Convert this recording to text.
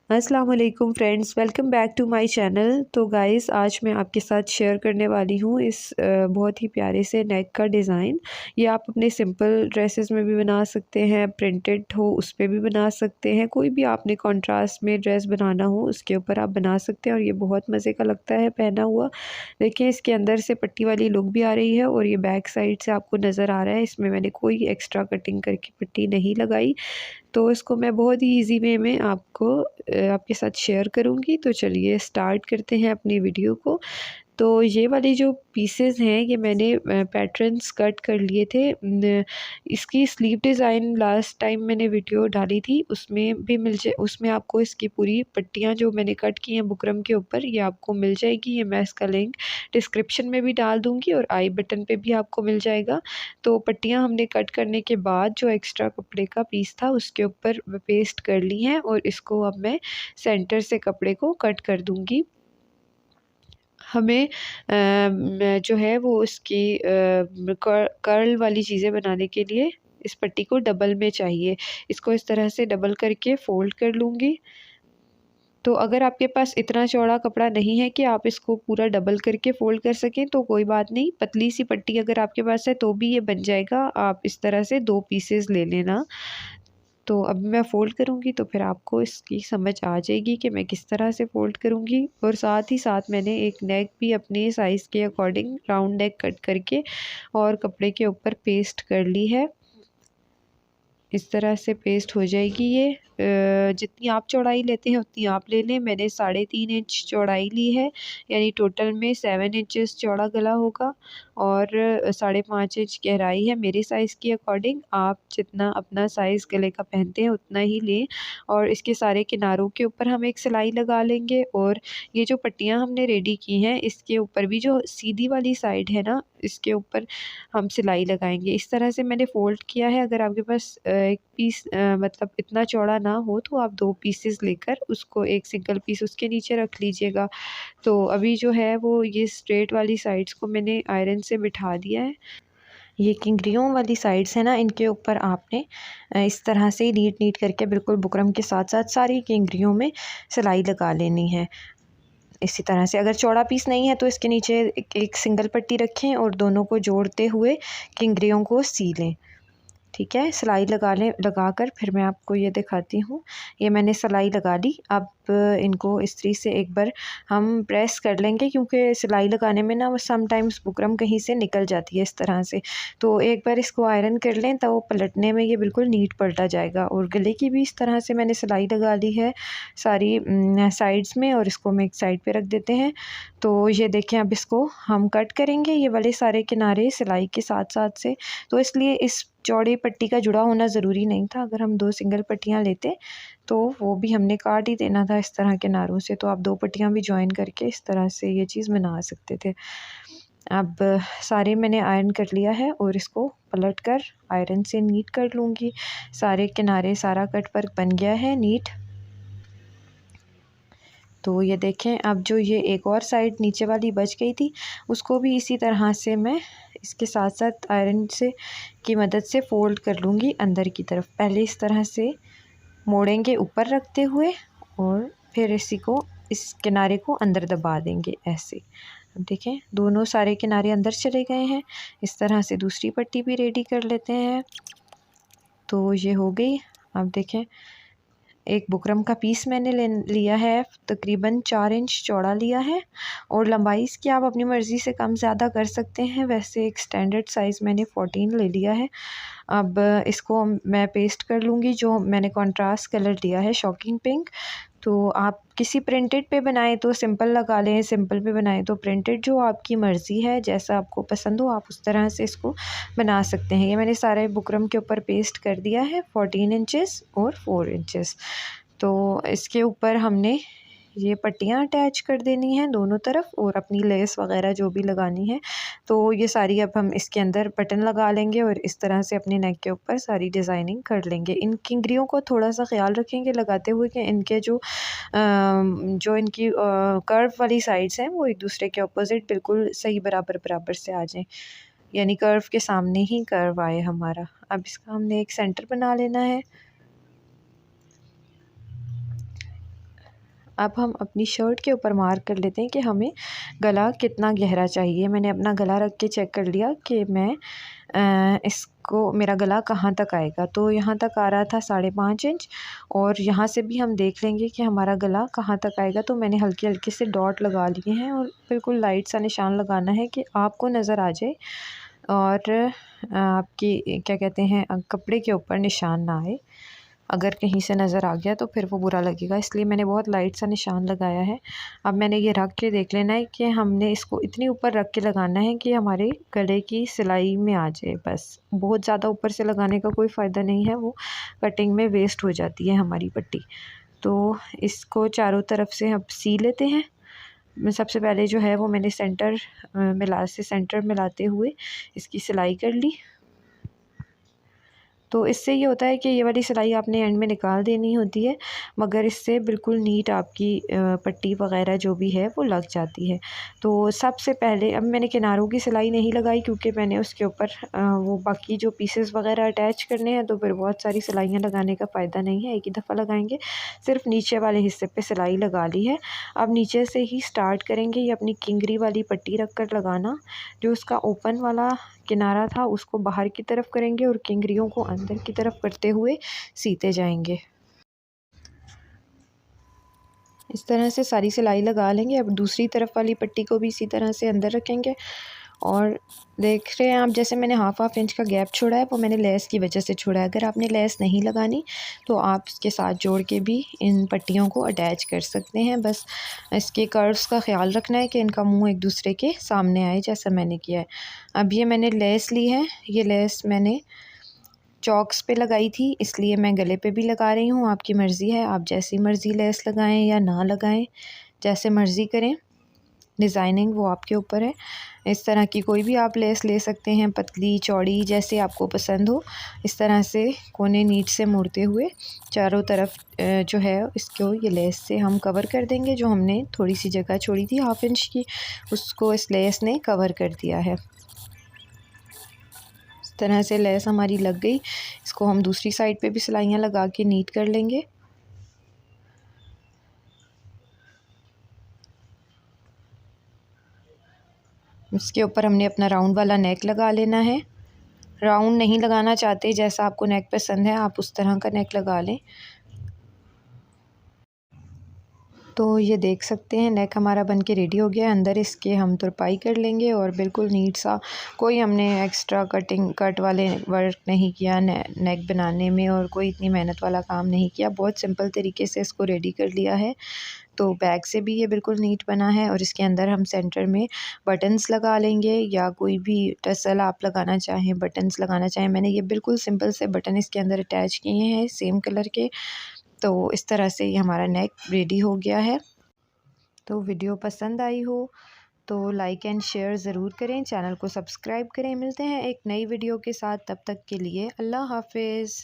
अस्सलाम वालेकुम friends, welcome back to my channel. तो गाइस, आज मैं आपके साथ शेयर करने वाली हूँ इस बहुत ही प्यारे से नेक का डिज़ाइन। ये आप अपने सिंपल ड्रेसेस में भी बना सकते हैं, प्रिंटेड हो उस पे भी बना सकते हैं, कोई भी आपने कॉन्ट्रास्ट में ड्रेस बनाना हो उसके ऊपर आप बना सकते हैं और ये बहुत मज़े का लगता है पहना हुआ। देखिए, इसके अंदर से पट्टी वाली लुक भी आ रही है और ये बैक साइड से आपको नज़र आ रहा है। इसमें मैंने कोई एक्स्ट्रा कटिंग करके पट्टी नहीं लगाई, तो इसको मैं बहुत ही ईज़ी वे में आपके साथ शेयर करूँगी। तो चलिए स्टार्ट करते हैं अपनी वीडियो को। तो ये वाली जो पीसेस हैं ये मैंने पैटर्न्स कट कर लिए थे। इसकी स्लीव डिज़ाइन लास्ट टाइम मैंने वीडियो डाली थी, उसमें भी उसमें आपको इसकी पूरी पट्टियाँ जो मैंने कट की हैं बुकरम के ऊपर, ये आपको मिल जाएगी। ये मैं इसका लिंक डिस्क्रिप्शन में भी डाल दूँगी और आई बटन पे भी आपको मिल जाएगा। तो पट्टियाँ हमने कट करने के बाद जो एक्स्ट्रा कपड़े का पीस था उसके ऊपर पेस्ट कर ली हैं और इसको अब मैं सेंटर से कपड़े को कट कर दूँगी। हमें जो है वो उसकी कर्ल वाली चीज़ें बनाने के लिए इस पट्टी को डबल में चाहिए। इसको इस तरह से डबल करके फ़ोल्ड कर लूँगी। तो अगर आपके पास इतना चौड़ा कपड़ा नहीं है कि आप इसको पूरा डबल करके फ़ोल्ड कर सकें तो कोई बात नहीं, पतली सी पट्टी अगर आपके पास है तो भी ये बन जाएगा। आप इस तरह से 2 पीसेस ले लेना। तो अब मैं फ़ोल्ड करूँगी तो फिर आपको इसकी समझ आ जाएगी कि मैं किस तरह से फ़ोल्ड करूँगी। और साथ ही साथ मैंने एक नेक भी अपने साइज़ के अकॉर्डिंग राउंड नेक कट करके और कपड़े के ऊपर पेस्ट कर ली है। इस तरह से पेस्ट हो जाएगी ये। जितनी आप चौड़ाई लेते हैं उतनी आप ले लें। मैंने 3.5 इंच चौड़ाई ली है, यानी टोटल में 7 इंचेस चौड़ा गला होगा और 5.5 इंच गहराई है। मेरे साइज़ के अकॉर्डिंग आप जितना अपना साइज़ गले का पहनते हैं उतना ही लें। और इसके सारे किनारों के ऊपर हम एक सिलाई लगा लेंगे और ये जो पट्टियाँ हमने रेडी की हैं इसके ऊपर भी जो सीधी वाली साइड है ना, इसके ऊपर हम सिलाई लगाएंगे। इस तरह से मैंने फ़ोल्ड किया है। अगर आपके पास एक पीस मतलब इतना चौड़ा ना हो तो आप 2 पीसेस लेकर उसको एक सिंगल पीस उसके नीचे रख लीजिएगा। तो अभी जो है वो ये स्ट्रेट वाली साइड्स को मैंने आयरन से बिठा दिया है। ये किंगरियों वाली साइड्स है ना, इनके ऊपर आपने इस तरह से नीट करके बिल्कुल बुकरम के साथ-साथ सारी किंगरियों में सिलाई लगा लेनी है। इसी तरह से अगर चौड़ा पीस नहीं है तो इसके नीचे एक सिंगल पट्टी रखें और दोनों को जोड़ते हुए किंगरियों को सी लें। ठीक है, सिलाई लगाकर फिर मैं आपको ये दिखाती हूँ। ये मैंने सिलाई लगा ली। अब इनको इस्त्री से एक बार हम प्रेस कर लेंगे, क्योंकि सिलाई लगाने में ना वो समटाइम्स बुकरम कहीं से निकल जाती है इस तरह से। तो एक बार इसको आयरन कर लें तो पलटने में ये बिल्कुल नीट पलटा जाएगा। और गले की भी इस तरह से मैंने सिलाई लगा ली है सारी साइड्स में, और इसको मैं एक साइड पे रख देते हैं। तो ये देखें, अब इसको हम कट करेंगे ये वाले सारे किनारे सिलाई के साथ-साथ से। तो इसलिए इस चौड़ी पट्टी का जुड़ा होना ज़रूरी नहीं था। अगर हम 2 सिंगल पट्टियाँ लेते तो वो भी हमने काट ही देना था इस तरह किनारों से। तो आप 2 पट्टियाँ भी जॉइन करके इस तरह से ये चीज़ बना सकते थे। अब सारे मैंने आयरन कर लिया है और इसको पलट कर आयरन से नीट कर लूँगी। सारे किनारे सारा कट वर्क बन गया है नीट। तो ये देखें, अब जो ये एक और साइड नीचे वाली बच गई थी उसको भी इसी तरह से मैं इसके साथ साथ आयरन से की मदद से फ़ोल्ड कर लूँगी अंदर की तरफ। पहले इस तरह से मोड़ेंगे ऊपर रखते हुए और फिर इस किनारे को अंदर दबा देंगे ऐसे। अब देखें, दोनों सारे किनारे अंदर चले गए हैं। इस तरह से दूसरी पट्टी भी रेडी कर लेते हैं। तो ये हो गई। अब देखें, एक बुकरम का पीस मैंने लिया है, तकरीबन 4 इंच चौड़ा लिया है और लंबाई इसकी आप अपनी मर्ज़ी से कम ज़्यादा कर सकते हैं। वैसे एक स्टैंडर्ड साइज़ मैंने 14 ले लिया है। अब इसको मैं पेस्ट कर लूँगी। जो मैंने कॉन्ट्रास्ट कलर लिया है शॉकिंग पिंक। तो आप किसी प्रिंटेड पे बनाएं तो सिंपल लगा लें, सिंपल पे बनाएं तो प्रिंटेड, जो आपकी मर्ज़ी है, जैसा आपको पसंद हो आप उस तरह से इसको बना सकते हैं। ये मैंने सारे बुकरम के ऊपर पेस्ट कर दिया है 14 इंचेस और 4 इंचेस। तो इसके ऊपर हमने ये पट्टियाँ अटैच कर देनी हैं दोनों तरफ और अपनी लेस वगैरह जो भी लगानी है। तो ये सारी अब हम इसके अंदर बटन लगा लेंगे और इस तरह से अपने नेक के ऊपर सारी डिज़ाइनिंग कर लेंगे। इन किंगरियों को थोड़ा सा ख्याल रखेंगे लगाते हुए कि इनके जो इनकी कर्व वाली साइड्स हैं वो एक दूसरे के अपोजिट बिल्कुल सही बराबर से आ जाएं, यानी कर्व के सामने ही कर्व आए हमारा। अब इसका हमने एक सेंटर बना लेना है। अब हम अपनी शर्ट के ऊपर मार्क कर लेते हैं कि हमें गला कितना गहरा चाहिए। मैंने अपना गला रख के चेक कर लिया कि मैं इसको मेरा गला कहाँ तक आएगा, तो यहाँ तक आ रहा था 5.5 इंच, और यहाँ से भी हम देख लेंगे कि हमारा गला कहाँ तक आएगा। तो मैंने हल्के हल्के से डॉट लगा लिए हैं और बिल्कुल लाइट सा निशान लगाना है कि आपको नज़र आ जाए और आपकी क्या कहते हैं कपड़े के ऊपर निशान ना आए। अगर कहीं से नज़र आ गया तो फिर वो बुरा लगेगा, इसलिए मैंने बहुत लाइट सा निशान लगाया है। अब मैंने ये रख के देख लेना है कि हमने इसको इतनी ऊपर रख के लगाना है कि हमारे गले की सिलाई में आ जाए बस। बहुत ज़्यादा ऊपर से लगाने का कोई फ़ायदा नहीं है, वो कटिंग में वेस्ट हो जाती है हमारी पट्टी। तो इसको चारों तरफ से अब सी लेते हैं। सबसे पहले जो है वो मैंने सेंटर से सेंटर मिलाते हुए इसकी सिलाई कर ली। तो इससे ये होता है कि ये वाली सिलाई आपने एंड में निकाल देनी होती है, मगर इससे बिल्कुल नीट आपकी पट्टी वग़ैरह जो भी है वो लग जाती है। तो सबसे पहले अब मैंने किनारों की सिलाई नहीं लगाई क्योंकि मैंने उसके ऊपर वो बाकी जो पीसेस वग़ैरह अटैच करने हैं, तो फिर बहुत सारी सिलाइयाँ लगाने का फ़ायदा नहीं है, एक ही दफ़ा लगाएंगे। सिर्फ नीचे वाले हिस्से पे सिलाई लगा ली है। अब नीचे से ही स्टार्ट करेंगे, ये अपनी किंगरी वाली पट्टी रख कर लगाना। जो उसका ओपन वाला किनारा था उसको बाहर की तरफ करेंगे और किंगरियों को अंदर की तरफ करते हुए सीते जाएंगे। इस तरह से सारी सिलाई लगा लेंगे। अब दूसरी तरफ वाली पट्टी को भी इसी तरह से अंदर रखेंगे और देख रहे हैं आप, जैसे मैंने हाफ इंच का गैप छोड़ा है वो मैंने लेस की वजह से छोड़ा है। अगर आपने लेस नहीं लगानी तो आप इसके साथ जोड़ के भी इन पट्टियों को अटैच कर सकते हैं। बस इसके कर्व्स का ख्याल रखना है कि इनका मुंह एक दूसरे के सामने आए, जैसा मैंने किया है। अब ये मैंने लेस ली है, ये लेस मैंने चॉक्स पे लगाई थी, इसलिए मैं गले पे भी लगा रही हूँ। आपकी मर्ज़ी है, आप जैसी मर्ज़ी लेस लगाएं या ना लगाएं, जैसे मर्ज़ी करें। डिज़ाइनिंग वो आपके ऊपर है। इस तरह की कोई भी आप लेस ले सकते हैं, पतली चौड़ी जैसे आपको पसंद हो। इस तरह से कोने नीच से मोड़ते हुए चारों तरफ जो है इसको ये लेस से हम कवर कर देंगे। जो हमने थोड़ी सी जगह छोड़ी थी हाफ इंच की, उसको इस लेस ने कवर कर दिया है। इस तरह से लेस हमारी लग गई। इसको हम दूसरी साइड पे भी सिलाइयाँ लगा के नीट कर लेंगे। इसके ऊपर हमने अपना राउंड वाला नेक लगा लेना है। राउंड नहीं लगाना चाहते, जैसा आपको नेक पसंद है आप उस तरह का नेक लगा लें। तो ये देख सकते हैं नेक हमारा बन के रेडी हो गया है। अंदर इसके हम तुरपाई कर लेंगे और बिल्कुल नीट सा, कोई हमने एक्स्ट्रा कट वाले वर्क नहीं किया नेक बनाने में, और कोई इतनी मेहनत वाला काम नहीं किया। बहुत सिंपल तरीके से इसको रेडी कर लिया है। तो बैक से भी ये बिल्कुल नीट बना है और इसके अंदर हम सेंटर में बटन्स लगा लेंगे, या कोई भी टसल आप लगाना चाहें, बटन्स लगाना चाहें। मैंने ये बिल्कुल सिंपल से बटन इसके अंदर अटैच किए हैं सेम कलर के। तो इस तरह से ये हमारा नेक रेडी हो गया है। तो वीडियो पसंद आई हो तो लाइक एंड शेयर ज़रूर करें, चैनल को सब्सक्राइब करें। मिलते हैं एक नई वीडियो के साथ, तब तक के लिए अल्लाह हाफ़िज़।